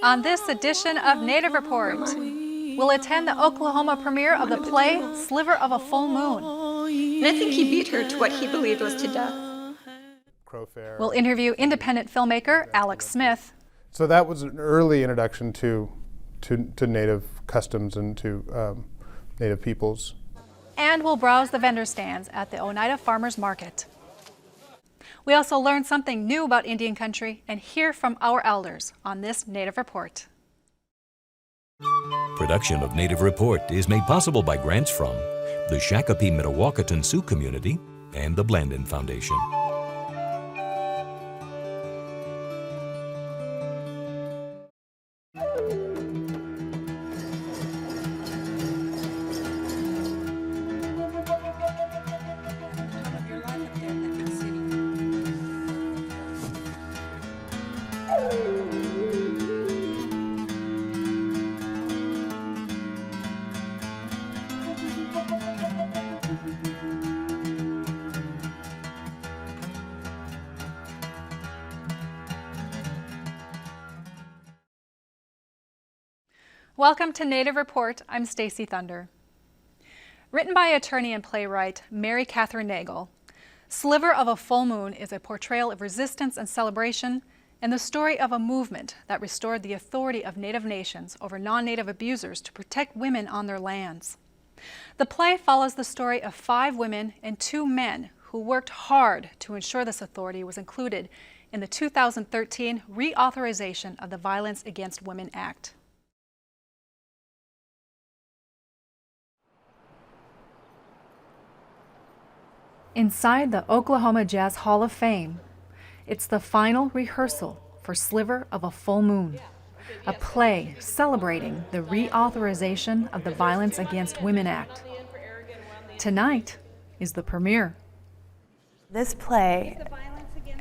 On this edition of Native Report, we'll attend the Oklahoma premiere of the play Sliver of a Full Moon. And I think he beat her to what he believed was to death. We'll interview independent filmmaker Alex Smith. So that was an early introduction to Native customs and to Native peoples. And we'll browse the vendor stands at the Oneida Farmers Market. We also learn something new about Indian country and hear from our elders on this Native Report. Production of Native Report is made possible by grants from the Shakopee-Mdewakanton Sioux Community and the Blandin Foundation. Welcome to Native Report. I'm Stacy Thunder. Written by attorney and playwright Mary Catherine Nagel, Sliver of a Full Moon is a portrayal of resistance and celebration and the story of a movement that restored the authority of Native nations over non-Native abusers to protect women on their lands. The play follows the story of 5 women and 2 men who worked hard to ensure this authority was included in the 2013 reauthorization of the Violence Against Women Act. Inside the Oklahoma Jazz Hall of Fame, it's the final rehearsal for Sliver of a Full Moon, a play celebrating the reauthorization of the Violence Against Women Act. Tonight is the premiere. This play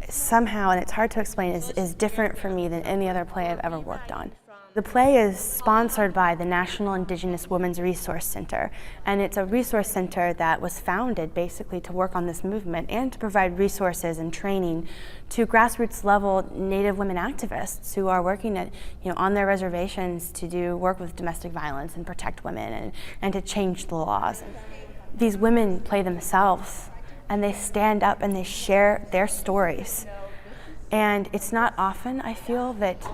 somehow, and it's hard to explain, is different for me than any other play I've ever worked on. The play is sponsored by the National Indigenous Women's Resource Center, and it's a resource center that was founded basically to work on this movement and to provide resources and training to grassroots level Native women activists who are working at, on their reservations to do work with domestic violence and protect women and to change the laws. These women play themselves and they stand up and they share their stories. And it's not often, I feel, that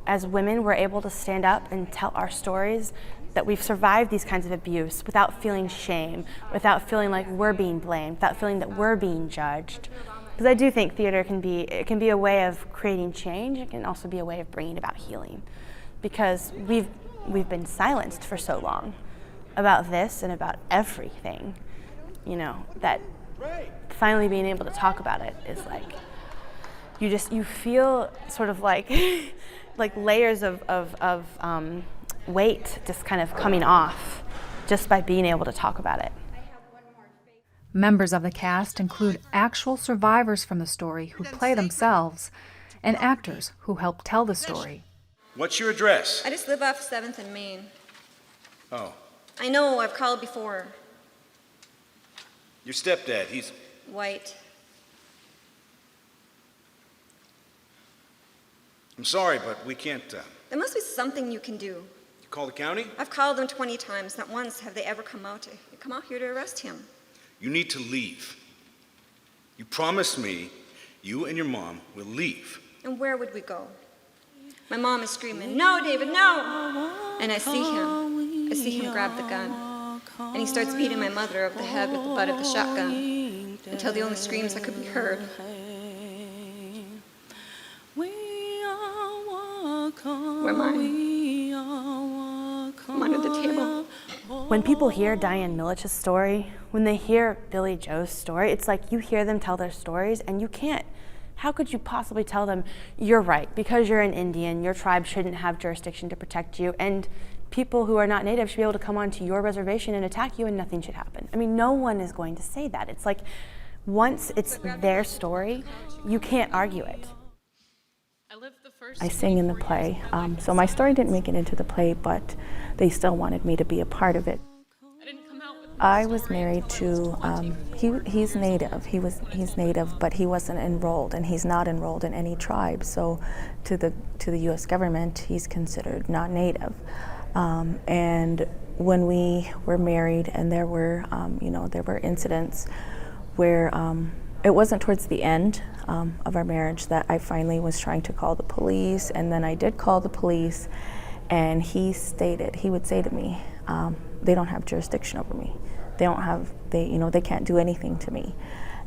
as women, we're able to stand up and tell our stories, that we've survived these kinds of abuse without feeling shame, without feeling like we're being blamed, without feeling that we're being judged. Because I do think theater can be a way of creating change. It can also be a way of bringing about healing. Because we've been silenced for so long about this and about everything, that finally being able to talk about it is like, you feel sort of like like layers of weight just kind of coming off just by being able to talk about it. Members of the cast include actual survivors from the story who play themselves and actors who help tell the story. What's your address? I just live off 7th and Main. Oh. I know, I've called before. Your stepdad, he's... White. I'm sorry, but we can't... There must be something you can do. You call the county? I've called them 20 times. Not once have they ever come out here to arrest him. You need to leave. You promised me you and your mom will leave. And where would we go? My mom is screaming, "No, David, no!" And I see him grab the gun. And he starts beating my mother over the head with the butt of the shotgun until the only screams that could be heard. Where am I? I'm under the table. When people hear Diane Milich's story, when they hear Billy Joe's story, it's like you hear them tell their stories and you can't. How could you possibly tell them, you're right, because you're an Indian, your tribe shouldn't have jurisdiction to protect you, and people who are not Native should be able to come onto your reservation and attack you and nothing should happen. I mean, no one is going to say that. It's like, once it's their story, you can't argue it. I sing in the play, so my story didn't make it into the play, but they still wanted me to be a part of it. I was married to, he's Native. He's Native, but he wasn't enrolled, and he's not enrolled in any tribe. So, to the U.S. government, he's considered not Native. And when we were married, and there were, there were incidents where it wasn't towards the end of our marriage that I finally was trying to call the police, and then I did call the police, and he would say to me, they don't have jurisdiction over me. They can't do anything to me.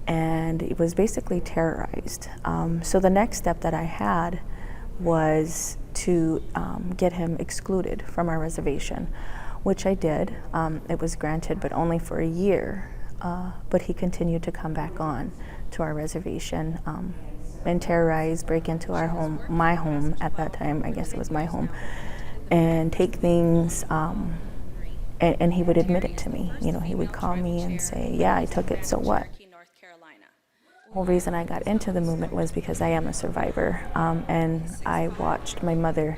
And it was basically terrorized. So the next step that I had was to get him excluded from our reservation, which I did. It was granted, but only for a year. But he continued to come back on to our reservation and terrorize, break into our home, my home at that time, I guess it was my home, and take things. And he would admit it to me. He would call me and say, yeah, I took it, so what? The whole reason I got into the movement was because I am a survivor, and I watched my mother,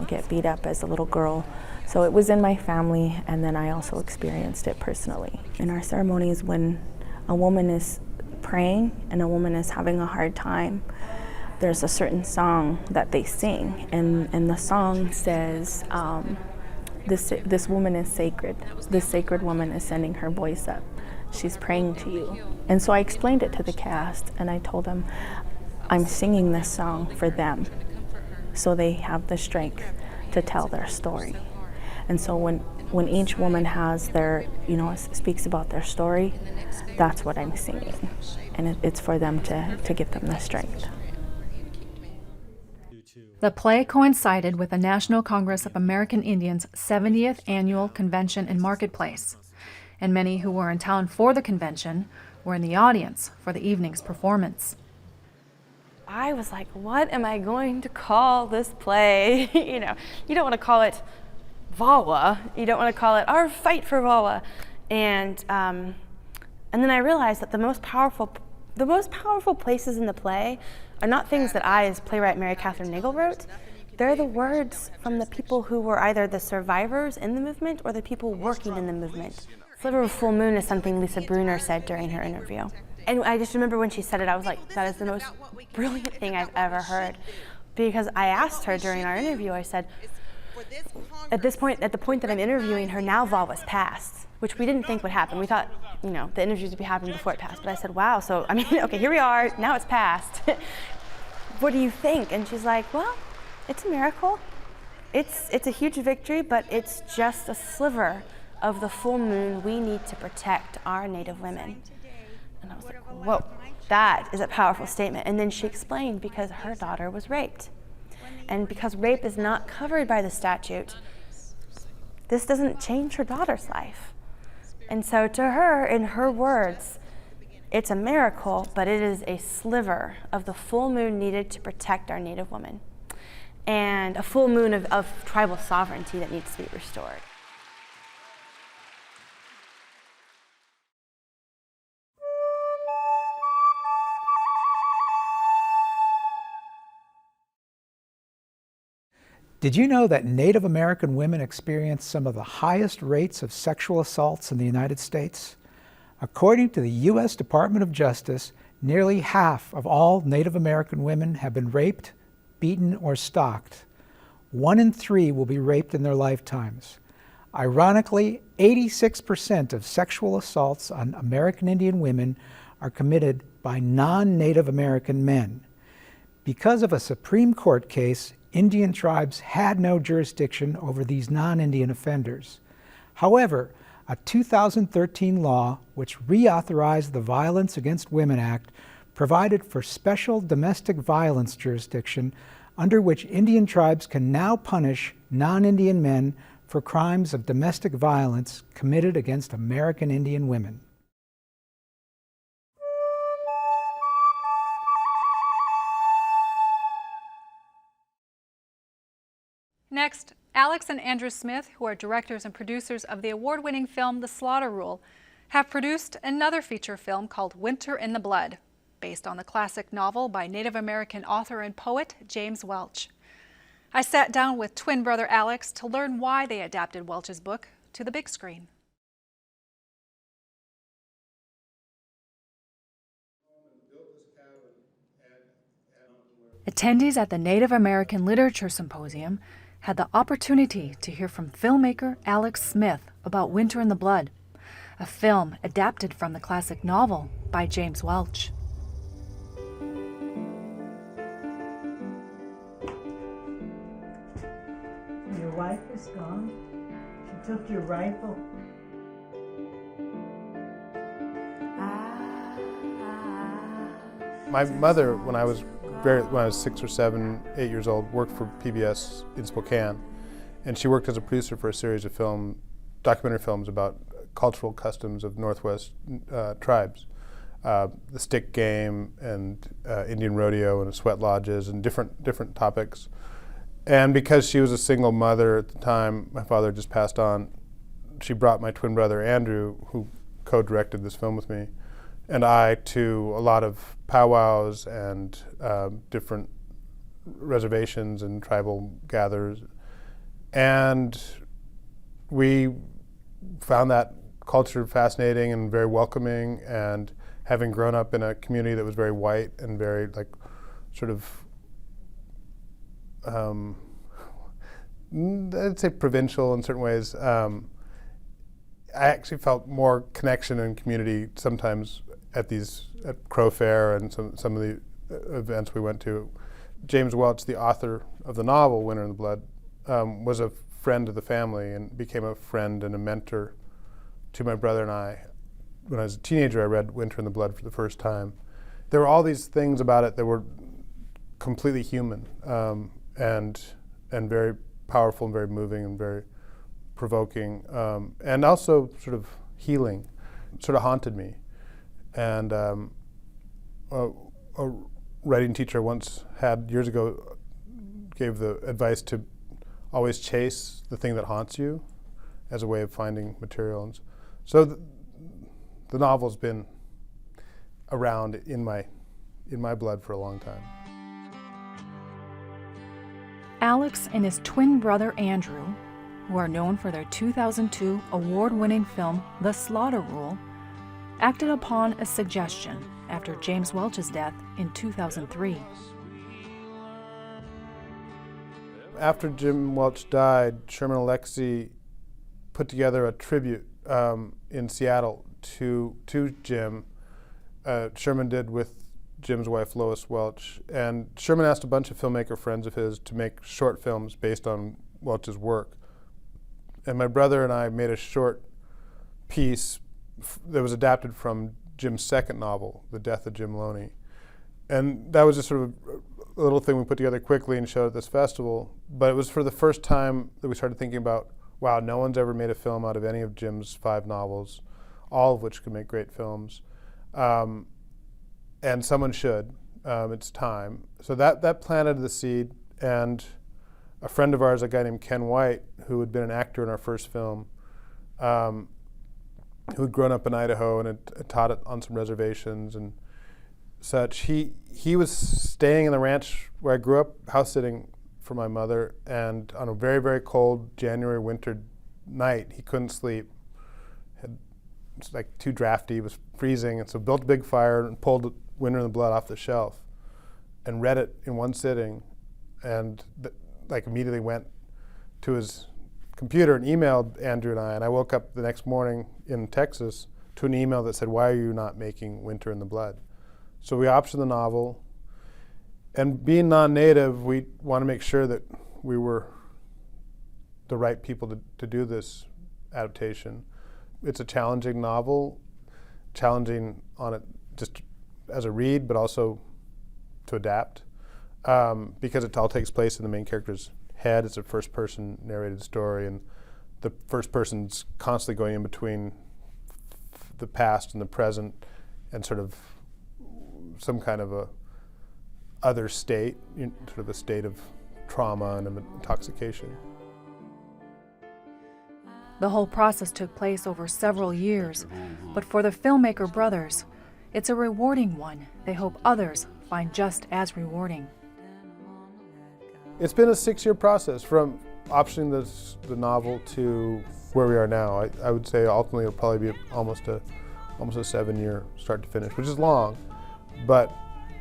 get beat up as a little girl. So it was in my family, and then I also experienced it personally. In our ceremonies, when a woman is praying and a woman is having a hard time, there's a certain song that they sing, and the song says, this woman is sacred. This sacred woman is sending her voice up. She's praying to you. And so I explained it to the cast, and I told them, I'm singing this song for them, so they have the strength to tell their story. And so when each woman has their, speaks about their story, that's what I'm singing. And it's for them to give them the strength. The play coincided with the National Congress of American Indians' 70th Annual Convention and Marketplace, and many who were in town for the convention were in the audience for the evening's performance. I was like, what am I going to call this play? You don't want to call it VAWA. You don't want to call it Our Fight for VAWA. And then I realized that the most powerful places in the play are not things that I, as playwright Mary Catherine Nagel, wrote. They're the words from the people who were either the survivors in the movement or the people working in the movement. Sliver of Full Moon is something Lisa Bruner said during her interview. And I just remember when she said it, I was like, that is the most brilliant thing I've ever heard. Because I asked her during our interview, I said, at the point that I'm interviewing her, now VAWA's passed, which we didn't think would happen. We thought, the interviews would be happening before it passed. But I said, wow, so, okay, here we are, now it's passed. What do you think? And she's like, well, it's a miracle. It's a huge victory, but it's just a sliver of the full moon we need to protect our Native women. And I was like, whoa, that is a powerful statement. And then she explained because her daughter was raped. And because rape is not covered by the statute, this doesn't change her daughter's life. And so to her, in her words, it's a miracle, but it is a sliver of the full moon needed to protect our Native women. And a full moon of tribal sovereignty that needs to be restored. Did you know that Native American women experience some of the highest rates of sexual assaults in the United States? According to the U.S. Department of Justice, nearly half of all Native American women have been raped, beaten, or stalked. 1 in 3 will be raped in their lifetimes. Ironically, 86% of sexual assaults on American Indian women are committed by non-Native American men. Because of a Supreme Court case, Indian tribes had no jurisdiction over these non-Indian offenders. However, a 2013 law, which reauthorized the Violence Against Women Act, provided for special domestic violence jurisdiction under which Indian tribes can now punish non-Indian men for crimes of domestic violence committed against American Indian women. Next, Alex and Andrew Smith, who are directors and producers of the award-winning film The Slaughter Rule, have produced another feature film called Winter in the Blood, based on the classic novel by Native American author and poet James Welch. I sat down with twin brother Alex to learn why they adapted Welch's book to the big screen. Attendees at the Native American Literature Symposium had the opportunity to hear from filmmaker Alex Smith about Winter in the Blood, a film adapted from the classic novel by James Welch. Your wife is gone. She took your rifle. My mother, when I was 6 or 7, 8 years old, worked for PBS in Spokane, and she worked as a producer for a series of documentary films about cultural customs of Northwest tribes, the stick game and Indian rodeo and sweat lodges and different topics. And because she was a single mother at the time, my father just passed on, she brought my twin brother Andrew, who co-directed this film with me, and I to a lot of powwows and different reservations and tribal gatherers. And we found that culture fascinating and very welcoming, and having grown up in a community that was very white and very I'd say provincial in certain ways. I actually felt more connection and community sometimes at Crow Fair and some of the events we went to. James Welch, the author of the novel Winter in the Blood, was a friend of the family and became a friend and a mentor to my brother and I. When I was a teenager, I read Winter in the Blood for the first time. There were all these things about it that were completely human and very powerful and very moving and very provoking, and also sort of healing, sort of haunted me. And a writing teacher once years ago, gave the advice to always chase the thing that haunts you as a way of finding material. And so the novel's been around in my blood for a long time. Alex and his twin brother Andrew, who are known for their 2002 award-winning film The Slaughter Rule, acted upon a suggestion after James Welch's death in 2003. After Jim Welch died, Sherman Alexie put together a tribute in Seattle to Jim. Sherman did with Jim's wife Lois Welch, and Sherman asked a bunch of filmmaker friends of his to make short films based on Welch's work. And my brother and I made a short piece that was adapted from Jim's second novel, The Death of Jim Loney. And that was just sort of a little thing we put together quickly and showed at this festival. But it was for the first time that we started thinking about, wow, no one's ever made a film out of any of Jim's 5 novels, all of which could make great films. And someone should. It's time. So that planted the seed, and a friend of ours, a guy named Ken White, who had been an actor in our first film, who had grown up in Idaho and had taught it on some reservations and such. He was staying in the ranch where I grew up, house sitting for my mother, and on a very, very cold January winter night, he couldn't sleep. It's like too drafty, was freezing, and so built a big fire and pulled Winter in the Blood off the shelf and read it in one sitting, and immediately went to his computer and emailed Andrew and I woke up the next morning in Texas to an email that said, "Why are you not making Winter in the Blood?" So we optioned the novel, and being non-native, we want to make sure that we were the right people to do this adaptation. It's a challenging novel, challenging on it just as a read, but also to adapt, because it all takes place in the main character's head. It's a first-person narrated story, and the first person's constantly going in between the past and the present, and sort of some kind of a other state, sort of a state of trauma and intoxication. The whole process took place over several years, but for the filmmaker brothers, it's a rewarding one they hope others find just as rewarding. It's been a 6-year process from optioning the novel to where we are now. I would say ultimately it'll probably be almost a 7-year start to finish, which is long, but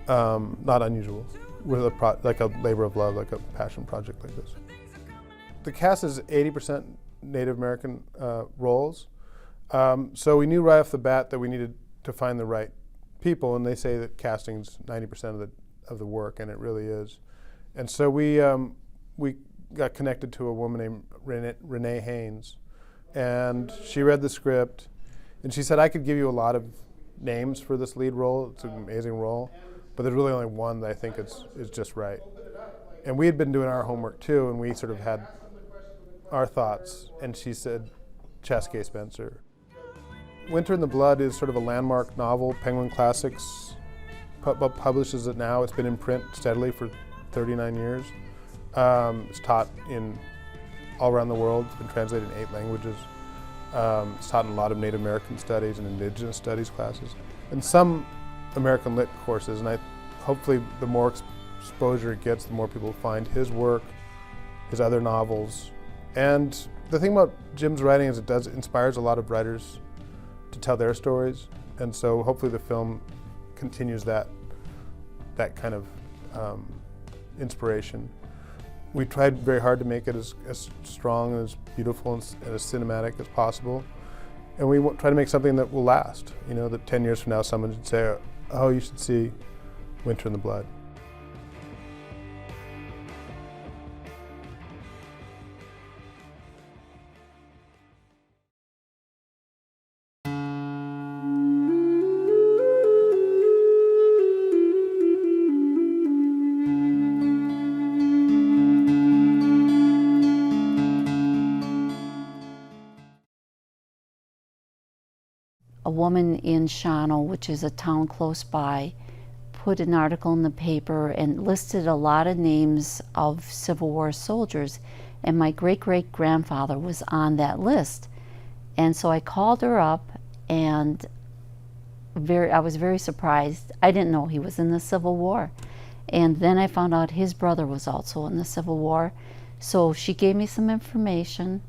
not unusual. with like a labor of love, like a passion project like this. The cast is 80% Native American roles, so we knew right off the bat that we needed to find the right people, and they say that casting's 90% of the work, and it really is. And so we got connected to a woman named Renee Haynes, and she read the script, and she said, I could give you a lot of names for this lead role. It's an amazing role, but there's really only one that I think is just right. And we had been doing our homework too, and we sort of had our thoughts, and she said Chaskey Spencer. Winter in the Blood is sort of a landmark novel. Penguin Classics publishes it now. It's been in print steadily for 39 years. It's taught all around the world. It's been translated in 8 languages. It's taught in a lot of Native American studies and Indigenous studies classes, and some American Lit courses. And hopefully the more exposure it gets, the more people find his work, his other novels. And the thing about Jim's writing is it inspires a lot of writers to tell their stories, and so hopefully the film continues that kind of inspiration. We tried very hard to make it as strong and as beautiful and as cinematic as possible, and we try to make something that will last. You know, that 10 years from now someone should say, oh, you should see Winter in the Blood. A woman in Shawano, which is a town close by, put an article in the paper and listed a lot of names of Civil War soldiers, and my great-great-grandfather was on that list. And so I called her up, and I was very surprised. I didn't know he was in the Civil War. And then I found out his brother was also in the Civil War. So she gave me some information.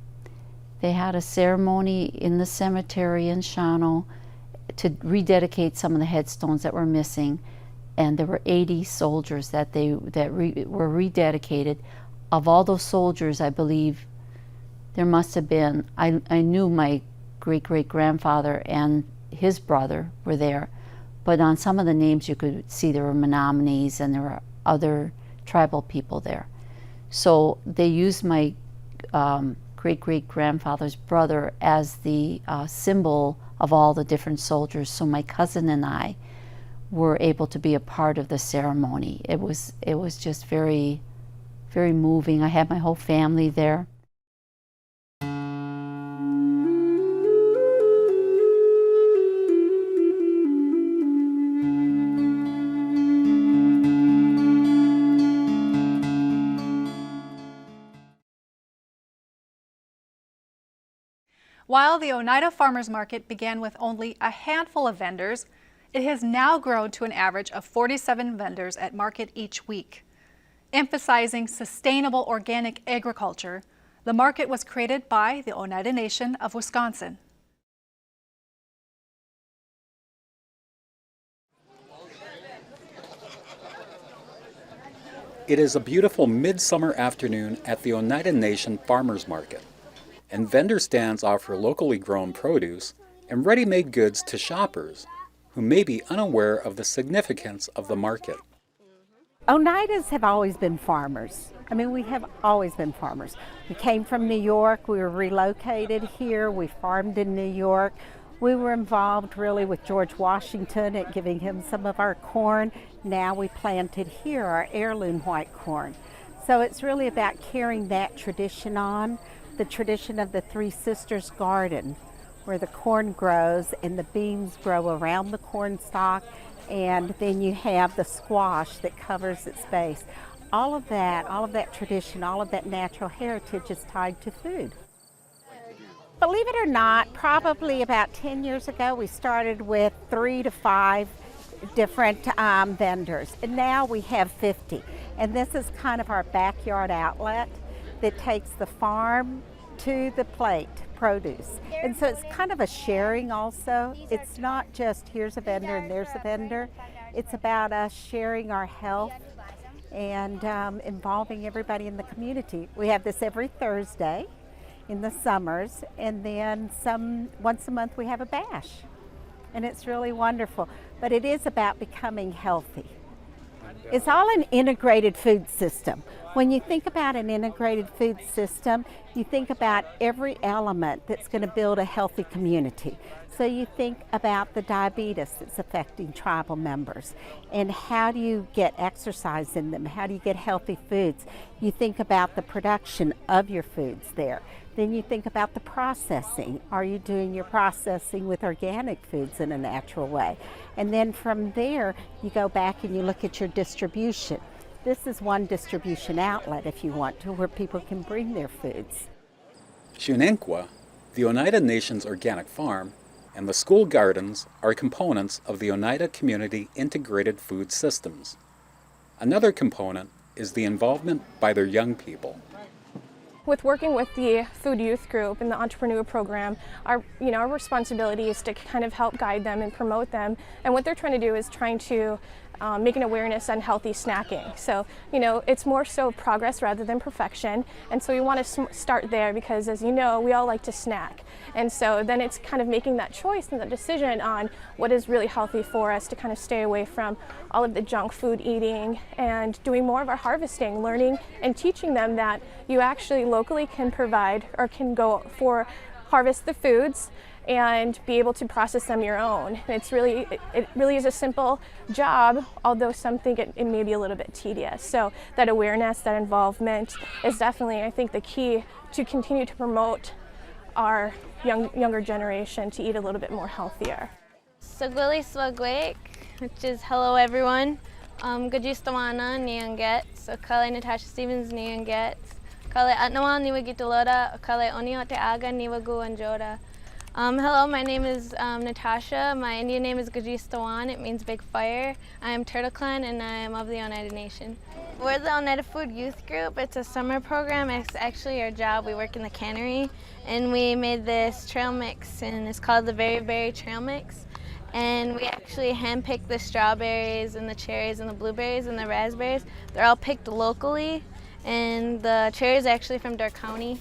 They had a ceremony in the cemetery in Shawano to rededicate some of the headstones that were missing, and there were 80 soldiers that were rededicated. Of all those soldiers, I believe there must have been, I knew my great-great-grandfather and his brother were there, but on some of the names you could see there were Menominees and there were other tribal people there. So they used my great-great-grandfather's brother as the symbol of all the different soldiers. So my cousin and I were able to be a part of the ceremony. It was just very, very moving. I had my whole family there. While the Oneida Farmers Market began with only a handful of vendors, it has now grown to an average of 47 vendors at market each week. Emphasizing sustainable organic agriculture, the market was created by the Oneida Nation of Wisconsin. It is a beautiful midsummer afternoon at the Oneida Nation Farmers Market, and vendor stands offer locally grown produce and ready-made goods to shoppers who may be unaware of the significance of the market. Oneidas have always been farmers. I mean, we have always been farmers. We came from New York, we were relocated here, we farmed in New York. We were involved really with George Washington at giving him some of our corn. Now we planted here our heirloom white corn. So it's really about carrying that tradition on, the tradition of the Three Sisters Garden, where the corn grows and the beans grow around the corn stalk, and then you have the squash that covers its base. All of that tradition, all of that natural heritage is tied to food. Believe it or not, probably about 10 years ago, we started with 3 to 5 different vendors, and now we have 50. And this is kind of our backyard outlet that takes the farm to the plate produce. And so it's kind of a sharing also. It's not just here's a vendor and there's a vendor. It's about us sharing our health and involving everybody in the community. We have this every Thursday in the summers, and then once a month we have a bash, and it's really wonderful. But it is about becoming healthy. It's all an integrated food system. When you think about an integrated food system, you think about every element that's going to build a healthy community. So you think about the diabetes that's affecting tribal members, and how do you get exercise in them? How do you get healthy foods? You think about the production of your foods there. Then you think about the processing. Are you doing your processing with organic foods in a natural way? And then from there, you go back and you look at your distribution. This is one distribution outlet, if you want to, where people can bring their foods. Xunenkwa, the Oneida Nation's organic farm, and the school gardens are components of the Oneida Community Integrated Food Systems. Another component is the involvement by their young people. With working with the Food Youth Group and the Entrepreneur Program, our responsibility is to kind of help guide them and promote them. And what they're trying to do is trying to make an awareness on healthy snacking. So, it's more so progress rather than perfection. And so we want to start there because, as you know, we all like to snack. And so then it's kind of making that choice and the decision on what is really healthy for us to kind of stay away from all of the junk food eating and doing more of our harvesting, learning and teaching them that you actually locally can provide or can go for harvest the foods and be able to process them your own. It really is a simple job, although some think it may be a little bit tedious. So that awareness, that involvement is definitely, I think, the key to continue to promote our younger generation to eat a little bit more healthier. Sagwili Swagwik, which is hello everyone. Gajistawana Nianget, so Kale Natasha Stevens Nianget, Kale Atnawan Niwagitaloda, Kale Oniote Aga Niwagu Anjoda. Hello, my name is Natasha. My Indian name is Gajistawan. It means big fire. I am Turtle Clan and I am of the Oneida Nation. We're the Oneida Food Youth Group. It's a summer program. It's actually our job. We work in the cannery and we made this trail mix, and it's called the Very Berry Trail Mix. And we actually handpick the strawberries and the cherries and the blueberries and the raspberries. They're all picked locally, and the cherries are actually from Door County.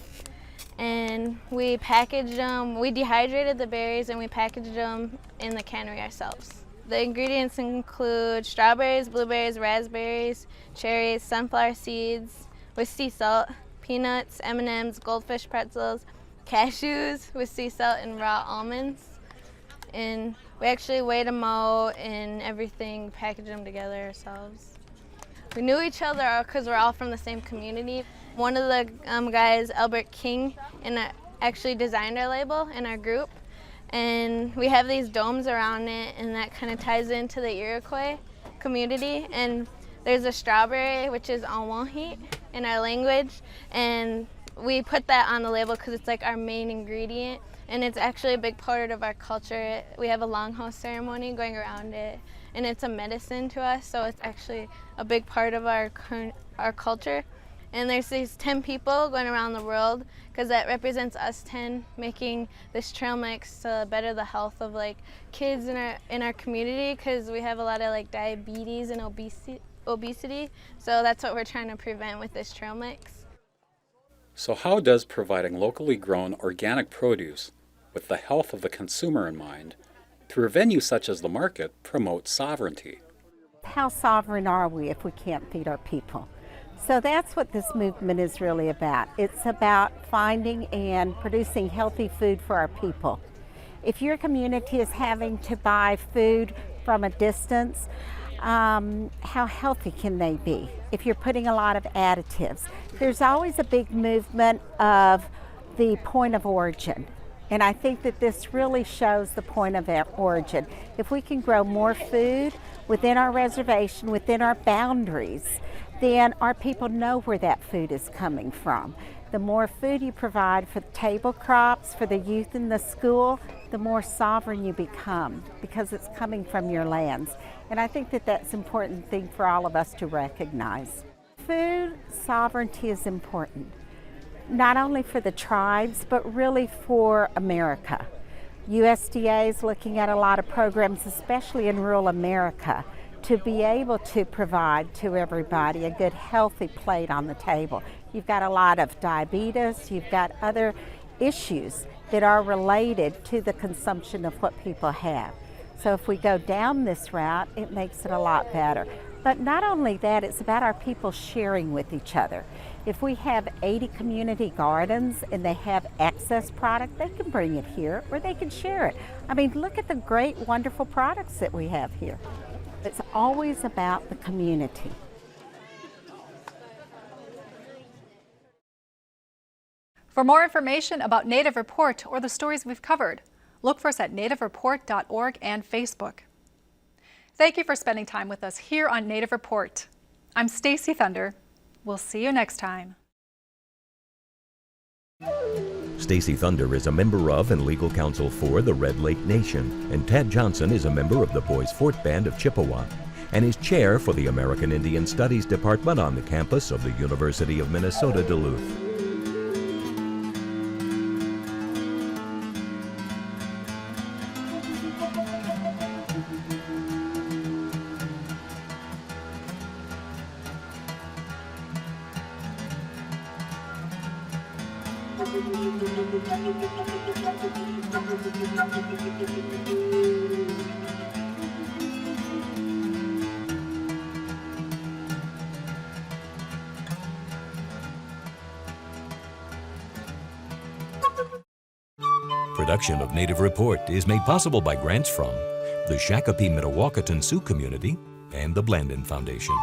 And we packaged them, we dehydrated the berries and we packaged them in the cannery ourselves. The ingredients include strawberries, blueberries, raspberries, cherries, sunflower seeds with sea salt, peanuts, M&Ms, goldfish pretzels, cashews with sea salt, and raw almonds. And we actually weighed them out and everything, packaged them together ourselves. We knew each other because we're all from the same community. One of the guys, Albert King, actually designed our label in our group. And we have these domes around it, and that kind of ties into the Iroquois community. And there's a strawberry, which is Awanhi in our language. And we put that on the label because it's like our main ingredient. And it's actually a big part of our culture. We have a longhouse ceremony going around it, and it's a medicine to us, so it's actually a big part of our culture. And there's these 10 people going around the world because that represents us 10 making this trail mix to better the health of kids in our community, because we have a lot of diabetes and obesity. So that's what we're trying to prevent with this trail mix. So how does providing locally grown organic produce with the health of the consumer in mind through a venue such as the market promote sovereignty? How sovereign are we if we can't feed our people? So that's what this movement is really about. It's about finding and producing healthy food for our people. If your community is having to buy food from a distance, how healthy can they be if you're putting a lot of additives? There's always a big movement of the point of origin. And I think that this really shows the point of origin. If we can grow more food within our reservation, within our boundaries, then our people know where that food is coming from. The more food you provide for the table crops, for the youth in the school, the more sovereign you become because it's coming from your lands. And I think that that's an important thing for all of us to recognize. Food sovereignty is important, not only for the tribes, but really for America. USDA is looking at a lot of programs, especially in rural America, to be able to provide to everybody a good healthy plate on the table. You've got a lot of diabetes, you've got other issues that are related to the consumption of what people have. So if we go down this route, it makes it a lot better. But not only that, it's about our people sharing with each other. If we have 80 community gardens and they have excess product, they can bring it here or they can share it. I mean, look at the great, wonderful products that we have here. It's always about the community. For more information about Native Report or the stories we've covered, look for us at nativereport.org and Facebook. Thank you for spending time with us here on Native Report. I'm Stacy Thunder. We'll see you next time. Stacy Thunder is a member of and legal counsel for the Red Lake Nation, and Ted Johnson is a member of the Boys Fort Band of Chippewa and is chair for the American Indian Studies Department on the campus of the University of Minnesota Duluth. Production of Native Report is made possible by grants from the Shakopee Mdewakanton Sioux Community and the Blandin Foundation.